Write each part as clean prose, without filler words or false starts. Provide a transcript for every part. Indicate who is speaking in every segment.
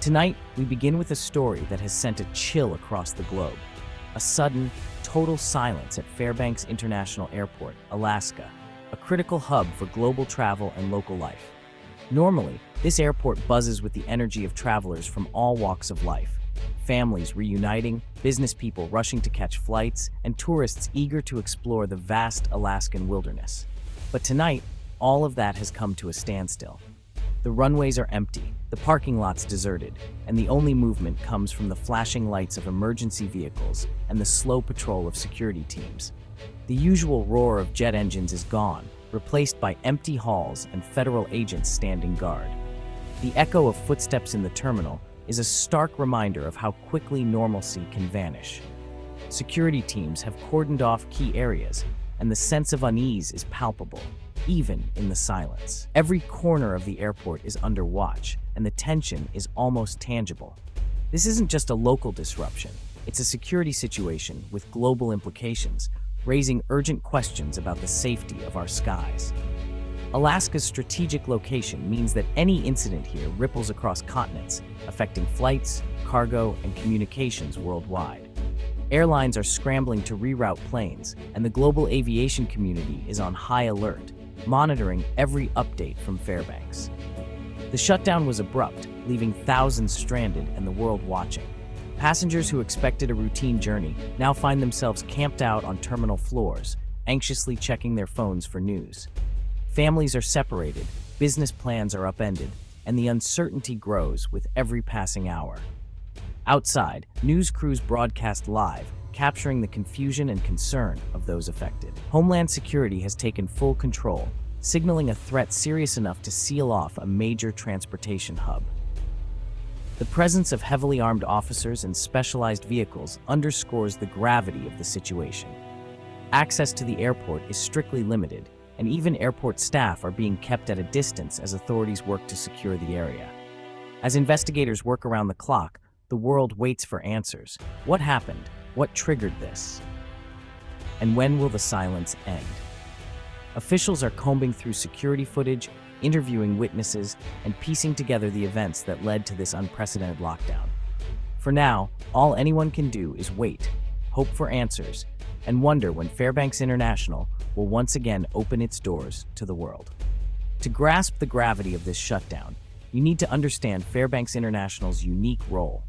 Speaker 1: Tonight, we begin with a story that has sent a chill across the globe. A sudden, total silence at Fairbanks International Airport, Alaska, a critical hub for global travel and local life. Normally, this airport buzzes with the energy of travelers from all walks of life. Families reuniting, business people rushing to catch flights, and tourists eager to explore the vast Alaskan wilderness. But tonight, all of that has come to a standstill. The runways are empty, the parking lots deserted, and the only movement comes from the flashing lights of emergency vehicles and the slow patrol of security teams. The usual roar of jet engines is gone, replaced by empty halls and federal agents standing guard. The echo of footsteps in the terminal is a stark reminder of how quickly normalcy can vanish. Security teams have cordoned off key areas, and the sense of unease is palpable, even in the silence. Every corner of the airport is under watch, and the tension is almost tangible. This isn't just a local disruption, it's a security situation with global implications, raising urgent questions about the safety of our skies. Alaska's strategic location means that any incident here ripples across continents, affecting flights, cargo, and communications worldwide. Airlines are scrambling to reroute planes, and the global aviation community is on high alert, monitoring every update from Fairbanks. The shutdown was abrupt, leaving thousands stranded and the world watching. Passengers who expected a routine journey now find themselves camped out on terminal floors, anxiously checking their phones for news. Families are separated, business plans are upended, and the uncertainty grows with every passing hour. Outside, news crews broadcast live, capturing the confusion and concern of those affected. Homeland Security has taken full control, signaling a threat serious enough to seal off a major transportation hub. The presence of heavily armed officers and specialized vehicles underscores the gravity of the situation. Access to the airport is strictly limited, and even airport staff are being kept at a distance as authorities work to secure the area. As investigators work around the clock, the world waits for answers. What happened? What triggered this? And when will the silence end? Officials are combing through security footage, interviewing witnesses, and piecing together the events that led to this unprecedented lockdown. For now, all anyone can do is wait, hope for answers, and wonder when Fairbanks International will once again open its doors to the world. To grasp the gravity of this shutdown, you need to understand Fairbanks International's unique role.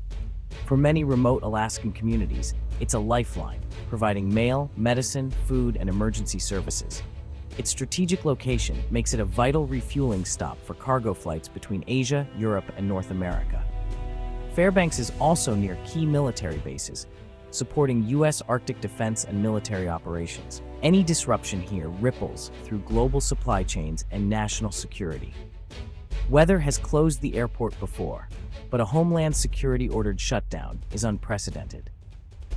Speaker 1: For many remote Alaskan communities, it's a lifeline, providing mail, medicine, food, and emergency services. Its strategic location makes it a vital refueling stop for cargo flights between Asia, Europe, and North America. Fairbanks is also near key military bases, supporting U.S. Arctic defense and military operations. Any disruption here ripples through global supply chains and national security. Weather has closed the airport before, but a Homeland Security-ordered shutdown is unprecedented.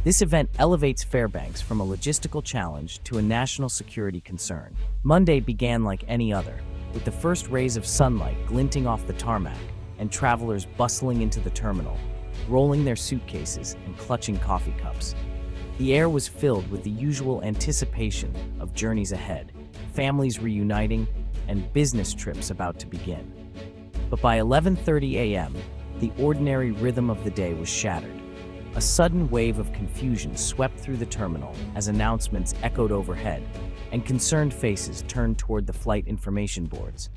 Speaker 1: This event elevates Fairbanks from a logistical challenge to a national security concern. Monday began like any other, with the first rays of sunlight glinting off the tarmac and travelers bustling into the terminal, rolling their suitcases and clutching coffee cups. The air was filled with the usual anticipation of journeys ahead, families reuniting, and business trips about to begin. But by 11:30 a.m., the ordinary rhythm of the day was shattered. A sudden wave of confusion swept through the terminal as announcements echoed overhead, and concerned faces turned toward the flight information boards.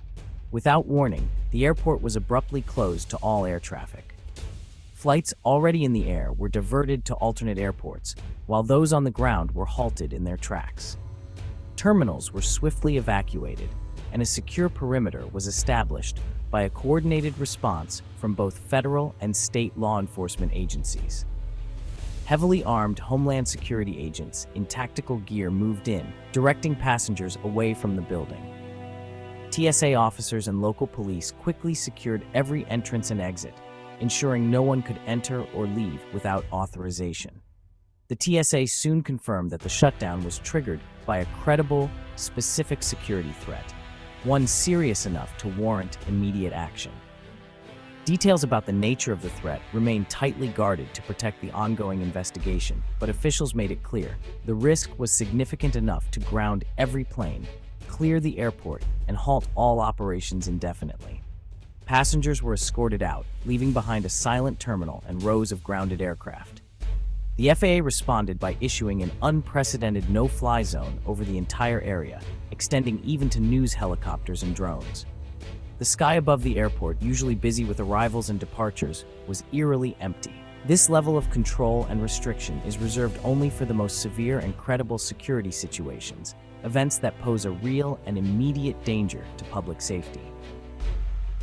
Speaker 1: Without warning, the airport was abruptly closed to all air traffic. Flights already in the air were diverted to alternate airports, while those on the ground were halted in their tracks. Terminals were swiftly evacuated, and a secure perimeter was established by a coordinated response from both federal and state law enforcement agencies. Heavily armed Homeland Security agents in tactical gear moved in, directing passengers away from the building. TSA officers and local police quickly secured every entrance and exit, ensuring no one could enter or leave without authorization. The TSA soon confirmed that the shutdown was triggered by a credible, specific security threat, one serious enough to warrant immediate action. Details about the nature of the threat remain tightly guarded to protect the ongoing investigation, but officials made it clear the risk was significant enough to ground every plane, clear the airport, and halt all operations indefinitely. Passengers were escorted out, leaving behind a silent terminal and rows of grounded aircraft. The FAA responded by issuing an unprecedented no-fly zone over the entire area, extending even to news helicopters and drones. The sky above the airport, usually busy with arrivals and departures, was eerily empty. This level of control and restriction is reserved only for the most severe and credible security situations, events that pose a real and immediate danger to public safety.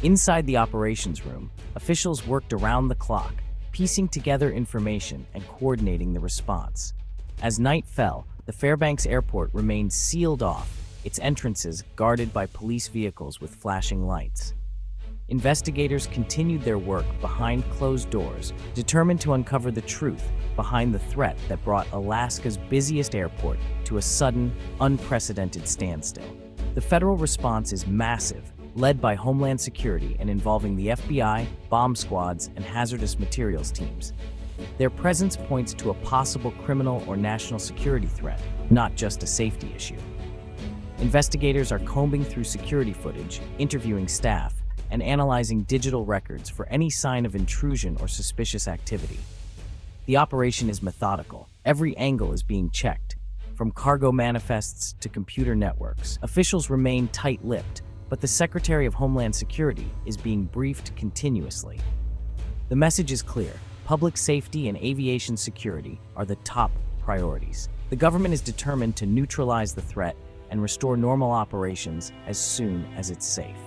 Speaker 1: Inside the operations room, officials worked around the clock, piecing together information and coordinating the response. As night fell, the Fairbanks Airport remained sealed off, its entrances guarded by police vehicles with flashing lights. Investigators continued their work behind closed doors, determined to uncover the truth behind the threat that brought Alaska's busiest airport to a sudden, unprecedented standstill. The federal response is massive, led by Homeland Security and involving the FBI, bomb squads, and hazardous materials teams. Their presence points to a possible criminal or national security threat, not just a safety issue. Investigators are combing through security footage, interviewing staff, and analyzing digital records for any sign of intrusion or suspicious activity. The operation is methodical. Every angle is being checked, from cargo manifests to computer networks. Officials remain tight-lipped, but the Secretary of Homeland Security is being briefed continuously. The message is clear. Public safety and aviation security are the top priorities. The government is determined to neutralize the threat and restore normal operations as soon as it's safe.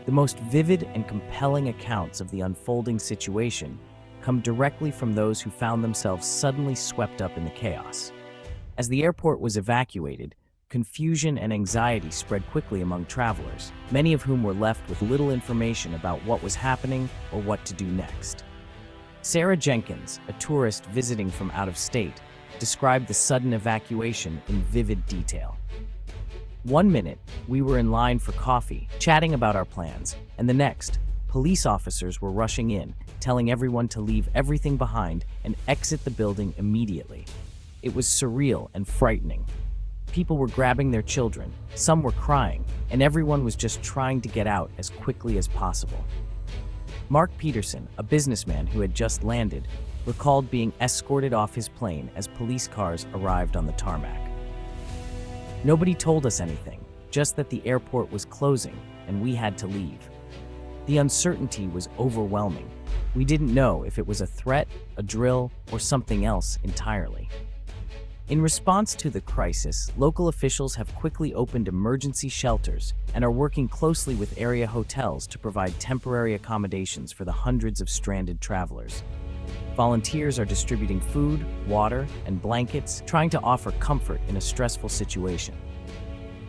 Speaker 1: The most vivid and compelling accounts of the unfolding situation come directly from those who found themselves suddenly swept up in the chaos. As the airport was evacuated, confusion and anxiety spread quickly among travelers, many of whom were left with little information about what was happening or what to do next. Sarah Jenkins, a tourist visiting from out of state, described the sudden evacuation in vivid detail. One minute, we were in line for coffee, chatting about our plans, and the next, police officers were rushing in, telling everyone to leave everything behind and exit the building immediately. It was surreal and frightening. People were grabbing their children, some were crying, and everyone was just trying to get out as quickly as possible. Mark Peterson, a businessman who had just landed, recalled being escorted off his plane as police cars arrived on the tarmac. Nobody told us anything, just that the airport was closing and we had to leave. The uncertainty was overwhelming. We didn't know if it was a threat, a drill, or something else entirely. In response to the crisis, local officials have quickly opened emergency shelters and are working closely with area hotels to provide temporary accommodations for the hundreds of stranded travelers. Volunteers are distributing food, water, and blankets, trying to offer comfort in a stressful situation.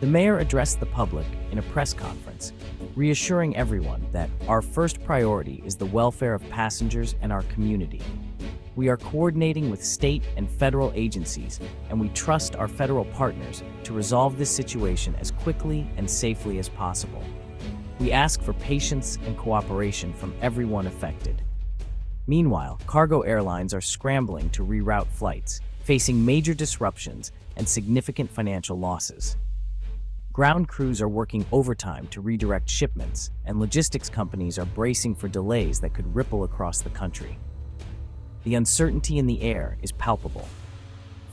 Speaker 1: The mayor addressed the public in a press conference, reassuring everyone that our first priority is the welfare of passengers and our community. We are coordinating with state and federal agencies, and we trust our federal partners to resolve this situation as quickly and safely as possible. We ask for patience and cooperation from everyone affected. Meanwhile, cargo airlines are scrambling to reroute flights, facing major disruptions and significant financial losses. Ground crews are working overtime to redirect shipments, and logistics companies are bracing for delays that could ripple across the country. The uncertainty in the air is palpable.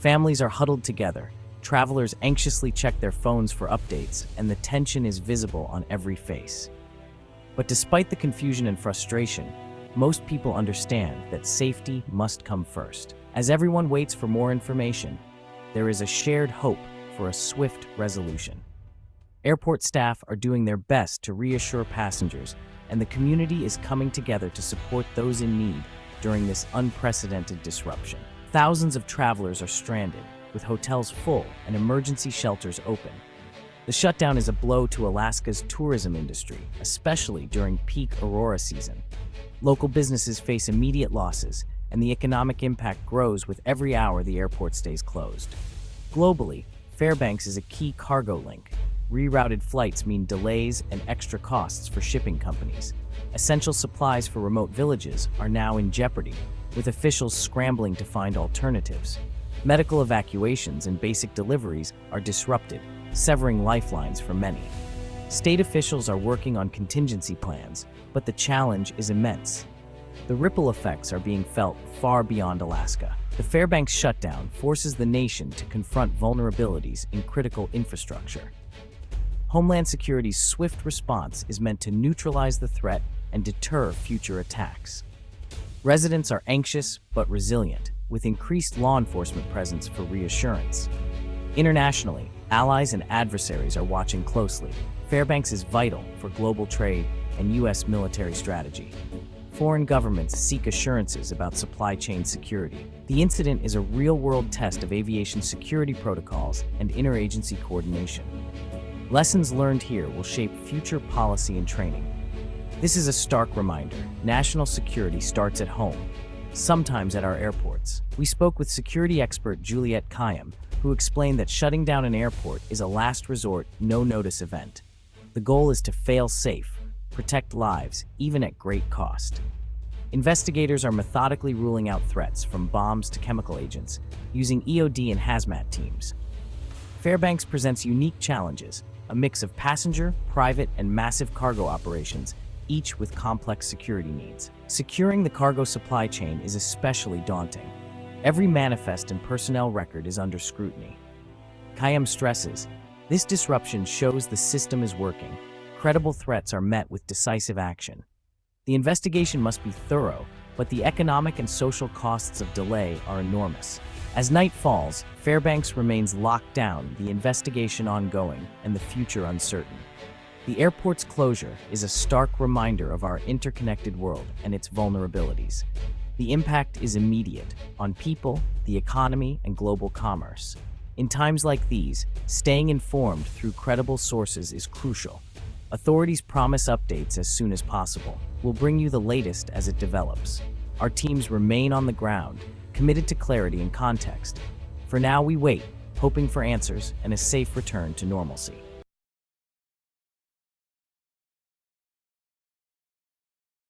Speaker 1: Families are huddled together, travelers anxiously check their phones for updates, and the tension is visible on every face. But despite the confusion and frustration, most people understand that safety must come first. As everyone waits for more information, there is a shared hope for a swift resolution. Airport staff are doing their best to reassure passengers, and the community is coming together to support those in need during this unprecedented disruption. Thousands of travelers are stranded, with hotels full and emergency shelters open. The shutdown is a blow to Alaska's tourism industry, especially during peak aurora season. Local businesses face immediate losses, and the economic impact grows with every hour the airport stays closed. Globally, Fairbanks is a key cargo link. Rerouted flights mean delays and extra costs for shipping companies. Essential supplies for remote villages are now in jeopardy, with officials scrambling to find alternatives. Medical evacuations and basic deliveries are disrupted, severing lifelines for many. State officials are working on contingency plans, but the challenge is immense. The ripple effects are being felt far beyond Alaska. The Fairbanks shutdown forces the nation to confront vulnerabilities in critical infrastructure. Homeland Security's swift response is meant to neutralize the threat and deter future attacks. Residents are anxious but resilient, with increased law enforcement presence for reassurance. Internationally, allies and adversaries are watching closely. Fairbanks is vital for global trade and U.S. military strategy. Foreign governments seek assurances about supply chain security. The incident is a real-world test of aviation security protocols and interagency coordination. Lessons learned here will shape future policy and training. This is a stark reminder: national security starts at home, sometimes at our airports. We spoke with security expert Juliet Kayam, who explained that shutting down an airport is a last resort, no-notice event. The goal is to fail safe, protect lives, even at great cost. Investigators are methodically ruling out threats from bombs to chemical agents, using EOD and hazmat teams. Fairbanks presents unique challenges, a mix of passenger, private, and massive cargo operations, each with complex security needs. Securing the cargo supply chain is especially daunting. Every manifest and personnel record is under scrutiny. Kayam stresses, this disruption shows the system is working. Credible threats are met with decisive action. The investigation must be thorough, but the economic and social costs of delay are enormous. As night falls, Fairbanks remains locked down, the investigation ongoing, and the future uncertain. The airport's closure is a stark reminder of our interconnected world and its vulnerabilities. The impact is immediate on people, the economy, and global commerce. In times like these, staying informed through credible sources is crucial. Authorities promise updates as soon as possible. We'll bring you the latest as it develops. Our teams remain on the ground, committed to clarity and context. For now, we wait, hoping for answers and a safe return to normalcy.